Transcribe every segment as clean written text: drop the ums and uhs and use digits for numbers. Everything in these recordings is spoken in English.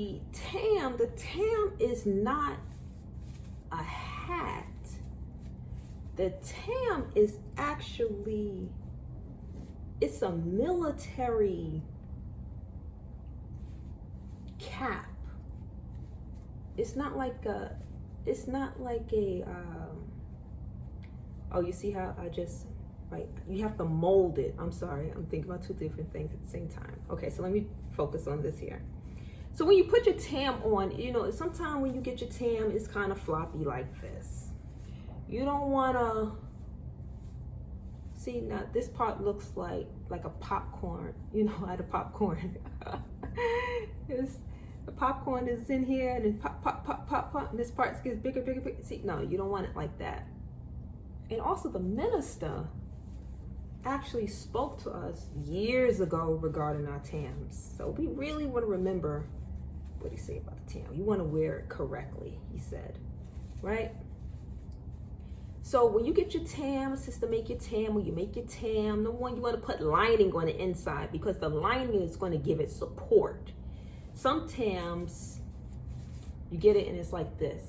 The tam is not a hat. The tam is actually, it's a military cap. It's not like a, oh, you see how I just, right, you have to mold it. I'm sorry, I'm thinking about two different things at the same time. Okay, so let me focus on this here. So when you put your tam on, you know, sometimes when you get your tam, it's kind of floppy like this. You don't want to, see now this part looks like a popcorn, you know, out of popcorn. The popcorn is in here and then pop, pop, pop, pop, pop, and this part gets bigger, bigger, bigger. See, no, you don't want it like that. And also the minister actually spoke to us years ago regarding our tams. So we really want to remember what he said about the tam. You want to wear it correctly, he said, right? So when you get your tam, sister, make your tam, when you make your tam, number one, you want to put lining on the inside because the lining is going to give it support. Some tams, you get it and it's like this.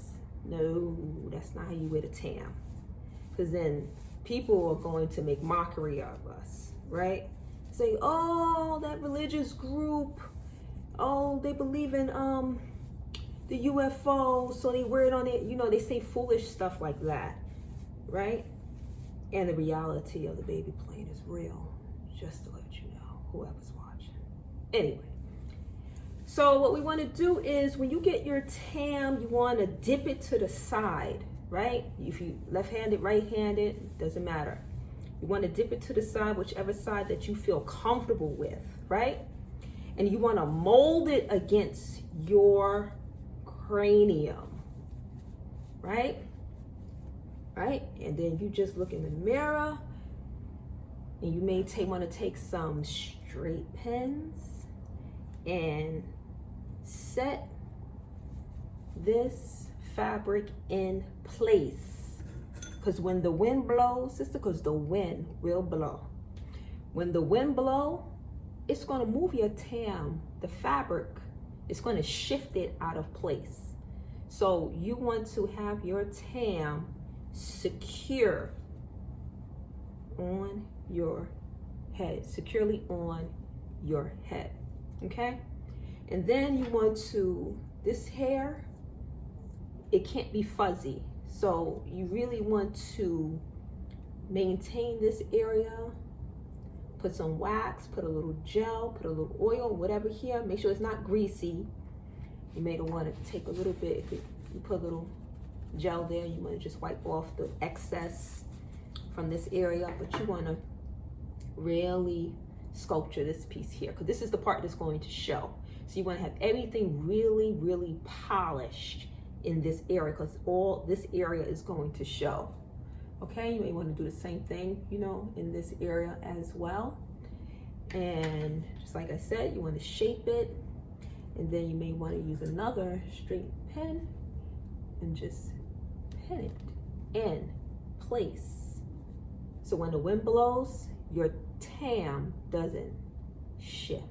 No, that's not how you wear the tam. Because then people are going to make mockery of us, right? Say, oh, that religious group, oh, they believe in the UFO, so they wear it on it. You know, they say foolish stuff like that, right? And the reality of the baby plane is real, just to let you know, whoever's watching. Anyway, so what we want to do is when you get your tam, you want to dip it to the side, right? If you left-handed, right-handed, doesn't matter. You want to dip it to the side, whichever side that you feel comfortable with, right? And you want to mold it against your cranium, right? Right? And then you just look in the mirror and you may want to take some straight pins and set this fabric in place. Because when the wind blows, sister, because the wind will blow. When the wind blows, it's going to move your tam, the fabric, it's going to shift it out of place. So you want to have your tam secure on your head, securely on your head, okay? And then you want to, this hair, it can't be fuzzy. So you really want to maintain this area. Put some wax, put a little gel, put a little oil, whatever here. Make sure it's not greasy. You may want to take a little bit, if you put a little gel there, you want to just wipe off the excess from this area, but you want to really sculpture this piece here because this is the part that's going to show. So you want to have everything really, really polished in this area because all this area is going to show. Okay, you may want to do the same thing, you know, in this area as well. And just like I said, you want to shape it, and then you may want to use another straight pen and just pin it in place. So when the wind blows, your tam doesn't shift,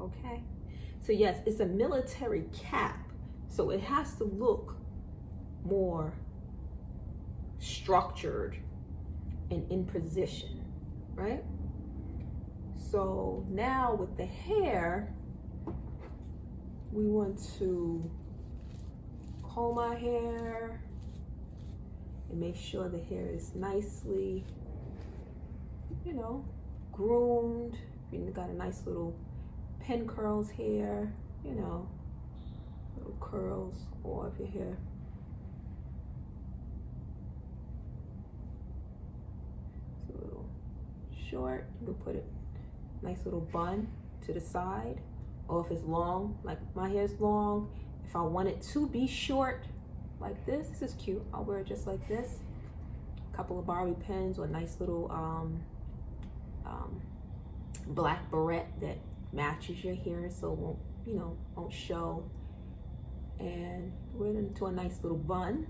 okay? So yes, it's a military cap, so it has to look more structured and in position, right? So now with the hair, we want to comb our hair and make sure the hair is nicely, you know, groomed. You got a nice little pin curls here, you know, little curls, or if your hair is a little short, you can put it nice little bun to the side. Or if it's long, like my hair is long, if I want it to be short like this is cute. I'll wear it just like this. A couple of Barbie pins or a nice little black barrette that matches your hair so it won't, you know, won't show. And wear it into a nice little bun.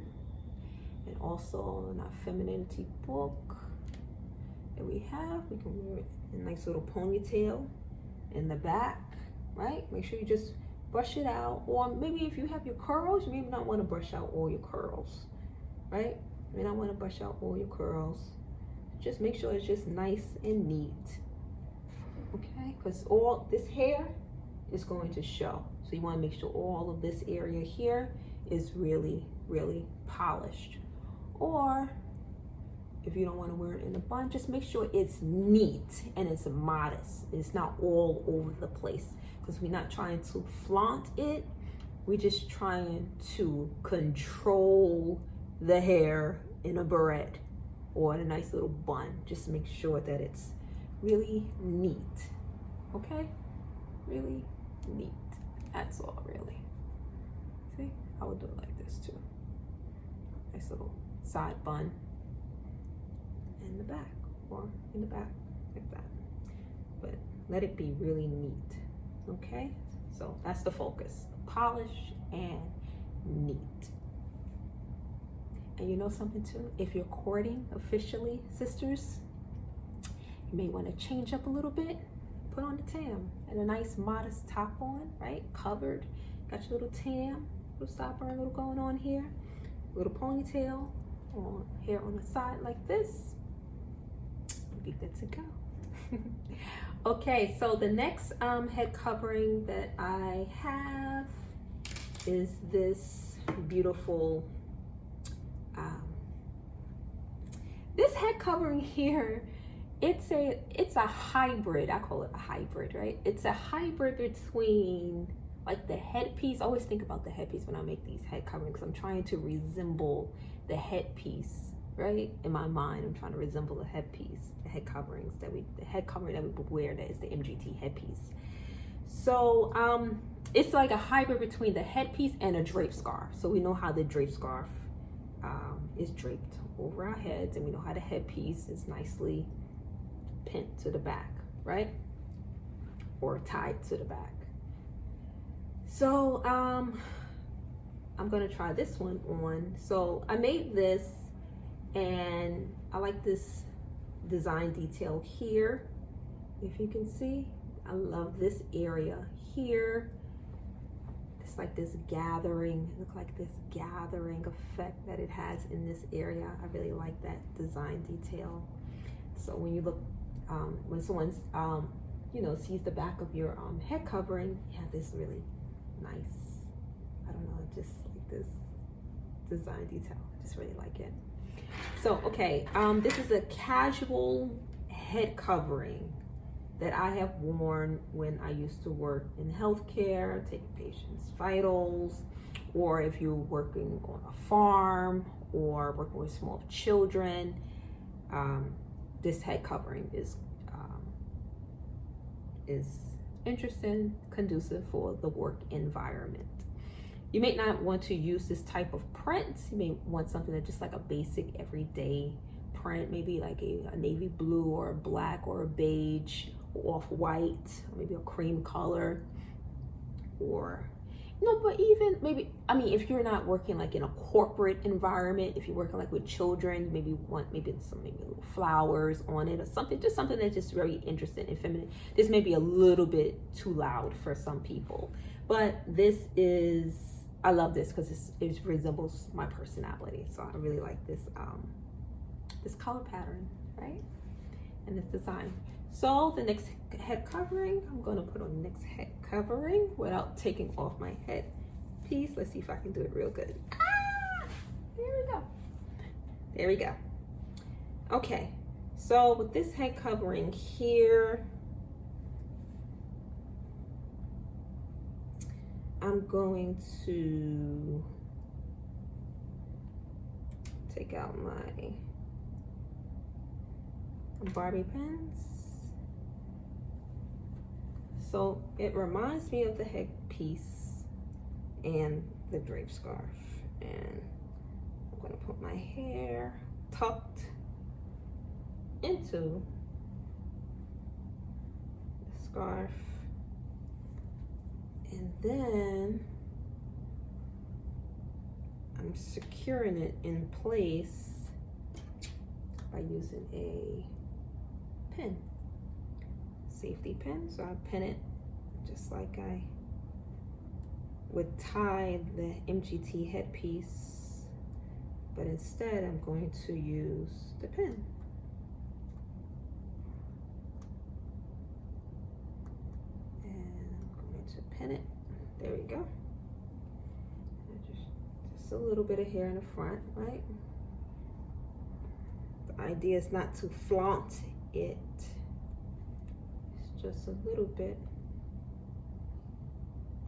And also in our femininity book that we have, we can wear it in a nice little ponytail in the back, right? Make sure you just brush it out. Or maybe if you have your curls, you may not want to brush out all your curls, right? You may not want to brush out all your curls. Just make sure it's just nice and neat, okay? Because all this hair is going to show. So you want to make sure all of this area here is really, really polished. Or if you don't want to wear it in a bun, just make sure it's neat and it's modest. It's not all over the place, because we're not trying to flaunt it. We're just trying to control the hair in a barrette or in a nice little bun. Just make sure that it's really neat, okay? Really neat. That's all, really. See, I would do it like this too. Nice little side bun in the back, or in the back like that. But let it be really neat, okay? So that's the focus, polish and neat. And you know something too? If you're courting officially, sisters, you may want to change up a little bit. Put on the tam and a nice modest top on, right? Covered. Got your little tam, little sideburn, little going on here. Little ponytail, or hair on the side like this. You'll be good to go. Okay, so the next head covering that I have is this beautiful, this head covering here. It's a hybrid. I call it a hybrid, right? It's a hybrid between like the headpiece. I always think about the headpiece when I make these head coverings. I'm trying to resemble the headpiece, right? In my mind, I'm trying to resemble the headpiece, the head coverings the head covering that we would wear, that is the MGT headpiece. So it's like a hybrid between the headpiece and a drape scarf. So we know how the drape scarf is draped over our heads, and we know how the headpiece is nicely pinned to the back, right? Or tied to the back. So I'm gonna try this one on. So I made this, and I like this design detail here. If you can see, I love this area here. It's like this gathering, look like this gathering effect that it has in this area. I really like that design detail. So when you look, when someone's, you know, sees the back of your head covering, you have this really nice, I don't know, just like this design detail. I just really like it. So, okay, this is a casual head covering that I have worn when I used to work in healthcare, taking patients' vitals, or if you're working on a farm or working with small children. This head covering is interesting, conducive for the work environment. You may not want to use this type of print. You may want something that's just like a basic everyday print, maybe like a navy blue or a black or a beige, off-white, maybe a cream color, or, you know, but even maybe, I mean, if you're not working like in a corporate environment, if you're working like with children, maybe want maybe little flowers on it or something, just something that's just very interesting and feminine. This may be a little bit too loud for some people, but this is, I love this because it resembles my personality. So I really like this this color pattern, right? And this design. So the next head covering, I'm gonna put on the next head covering without taking off my head piece. Let's see if I can do it real good. Ah, there we go. There we go. Okay, so with this head covering here, I'm going to take out my Barbie pins. So it reminds me of the headpiece and the drape scarf. And I'm gonna put my hair tucked into the scarf. And then I'm securing it in place by using a pin, safety pin. So I pin it just like I would tie the MGT headpiece, but instead I'm going to use the pin. And I'm going to pin it. There we go. Just a little bit of hair in the front, right? The idea is not to flaunt it. It's just a little bit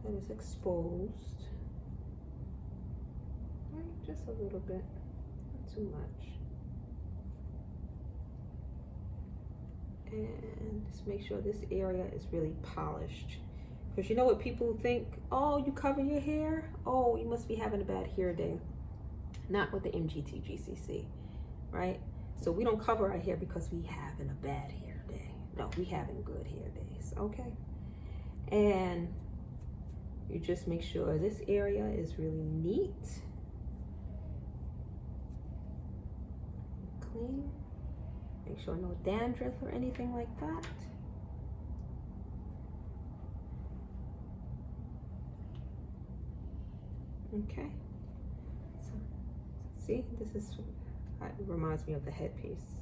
that is exposed. Right? Just a little bit, not too much. And just make sure this area is really polished. Because you know what people think? Oh, you cover your hair? Oh, you must be having a bad hair day. Not with the MGT GCC, right? So we don't cover our hair because we having a bad hair day. No, we having good hair days, okay? And you just make sure this area is really neat, clean. Make sure no dandruff or anything like that. Okay, so see, this is, it reminds me of the headpiece.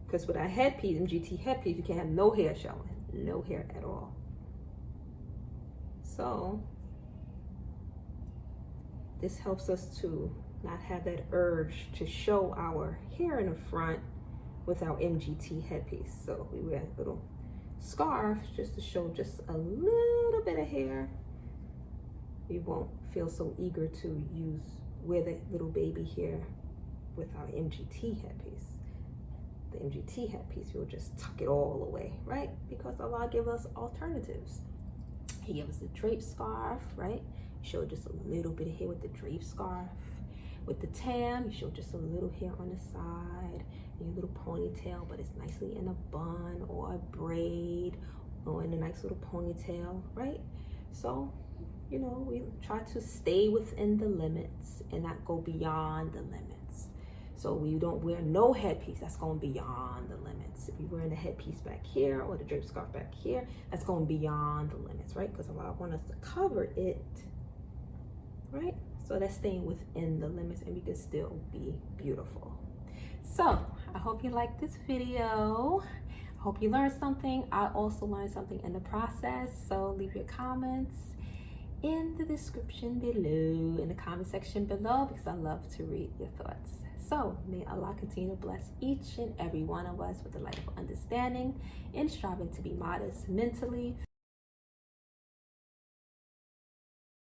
Because with our headpiece, MGT headpiece, you can't have no hair showing, no hair at all. So this helps us to not have that urge to show our hair in the front with our MGT headpiece. So we wear a little scarf just to show just a little bit of hair. We won't feel so eager to wear the little baby hair with our MGT headpiece. The MGT headpiece, we'll just tuck it all away, right? Because Allah give us alternatives. He gave us the drape scarf, right? Show just a little bit of hair with the drape scarf. With the tam, you show just a little hair on the side, and your little ponytail, but it's nicely in a bun or a braid or in a nice little ponytail, right? So, you know, we try to stay within the limits and not go beyond the limits. So we don't wear no headpiece, that's going beyond the limits. If you're wearing the headpiece back here or the drape scarf back here, that's going beyond the limits, right? Because Allah wants us to cover it, right? So that's staying within the limits and we can still be beautiful. So I hope you liked this video. I hope you learned something. I also learned something in the process. So leave your comments in the description below, in the comment section below, because I love to read your thoughts. So may Allah continue to bless each and every one of us with the light of understanding in striving to be modest mentally,